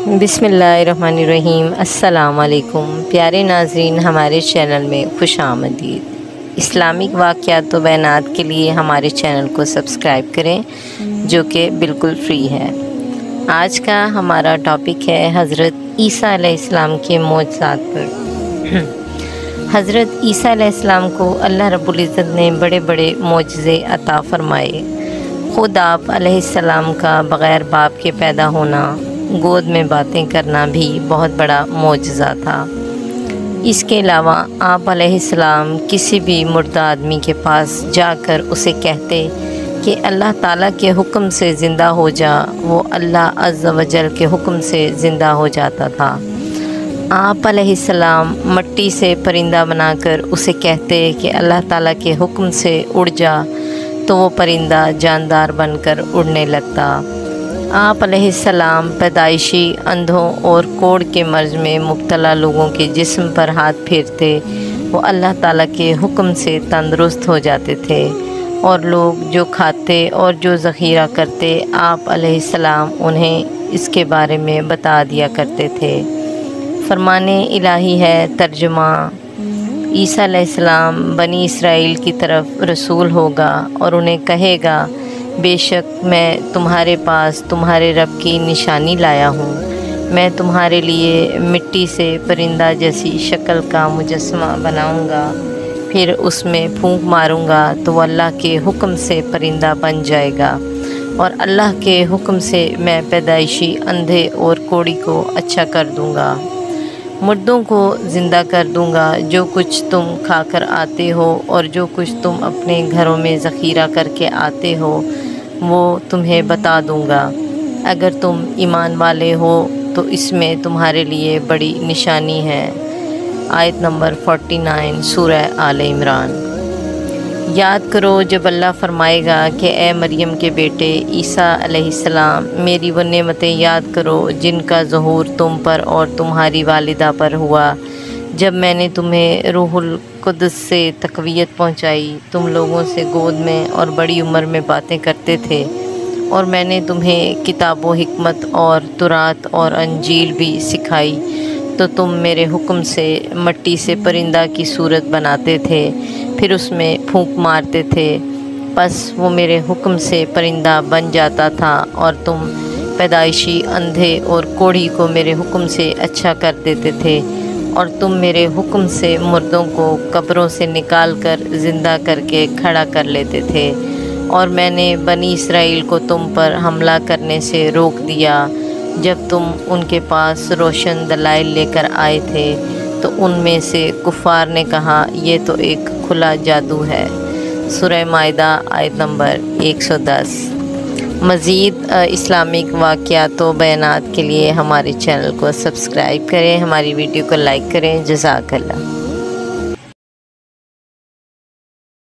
बिस्मिल्लाहिर्रहमानिर्रहीम। अस्सलाम वालेकुम प्यारे नाज़रीन, हमारे चैनल में खुश आमदीद। इस्लामिक वाक़यात व बयानात के लिए हमारे चैनल को सब्सक्राइब करें, जो कि बिल्कुल फ्री है। आज का हमारा टॉपिक है हज़रत ईसा अलैहिस्सलाम के मोजज़ात पर। हज़रत ईसा अलैहिस्सलाम को अल्लाह रब्बुल इज़्ज़त ने बड़े बड़े मोजज़े अता फ़रमाए। ख़ुद आप अलैहिस्सलाम का बग़ैर बाप के पैदा होना, गोद में बातें करना भी बहुत बड़ा मोजज़ा था। इसके अलावा आप अलैहिस्सलाम किसी भी मुर्दा आदमी के पास जाकर उसे कहते कि अल्लाह ताला के हुक्म से ज़िंदा हो जा, वो अल्लाह अज़्ज़ व जल के हुक्म से ज़िंदा हो जाता था। आप अलैहिस्सलाम मिट्टी से परिंदा बनाकर उसे कहते कि अल्लाह ताला के हुक्म से उड़ जा, तो वो परिंदा जानदार बनकर उड़ने लगता। आप अलैहिस्सलाम पैदाइशी अंधों और कोढ़ के मर्ज़ में मुब्तला लोगों के जिस्म पर हाथ फेरते, वो अल्लाह ताला के हुक्म से तंदुरुस्त हो जाते थे, और लोग जो खाते और जो ज़ख़ीरा करते, आप अलैहिस्सलाम उन्हें इसके बारे में बता दिया करते थे। फरमाने इलाही है तर्जुमा। ईसा अलैहिस्सलाम बनी इसराइल की तरफ रसूल होगा और उन्हें कहेगा, बेशक मैं तुम्हारे पास तुम्हारे रब की निशानी लाया हूँ। मैं तुम्हारे लिए मिट्टी से परिंदा जैसी शक्ल का मुजस्समा बनाऊँगा, फिर उसमें फूंक मारूँगा तो वह अल्लाह के हुक्म से परिंदा बन जाएगा, और अल्लाह के हुक्म से मैं पैदाइशी अंधे और कोढ़ी को अच्छा कर दूँगा, मुर्दों को ज़िंदा कर दूँगा। जो कुछ तुम खाकर आते हो और जो कुछ तुम अपने घरों में ज़ख़ीरा करके आते हो, वो तुम्हें बता दूँगा। अगर तुम ईमान वाले हो तो इसमें तुम्हारे लिए बड़ी निशानी है। आयत नंबर 49 सूरह आले इमरान। याद करो जब अल्लाह फरमाएगा कि ए मरियम के बेटे ईसा अलैहिस्सलाम, मेरी वो नेमतें याद करो जिनका ज़हूर तुम पर और तुम्हारी वालिदा पर हुआ, जब मैंने तुम्हें रूहुल कुद्स से तक़वियत पहुँचाई। तुम लोगों से गोद में और बड़ी उम्र में बातें करते थे, और मैंने तुम्हें किताब व हिकमत और तुरात और अंजील भी सिखाई। तो तुम मेरे हुक्म से मिट्टी से परिंदा की सूरत बनाते थे, फिर उसमें फूंक मारते थे, बस वो मेरे हुक्म से परिंदा बन जाता था, और तुम पैदाइशी अंधे और कोढ़ी को मेरे हुक्म से अच्छा कर देते थे, और तुम मेरे हुक्म से मुर्दों को कब्रों से निकाल कर ज़िंदा करके खड़ा कर लेते थे। और मैंने बनी इसराइल को तुम पर हमला करने से रोक दिया। जब तुम उनके पास रोशन दलाइल लेकर आए थे, तो उनमें से कुफ़ार ने कहा, ये तो एक खुला जादू है। सूरह माइदा आयत नंबर 110। मज़ीद इस्लामिक वाक़यात व बयानात के लिए हमारे चैनल को सब्सक्राइब करें, हमारी वीडियो को लाइक करें। जज़ाकल्लाह।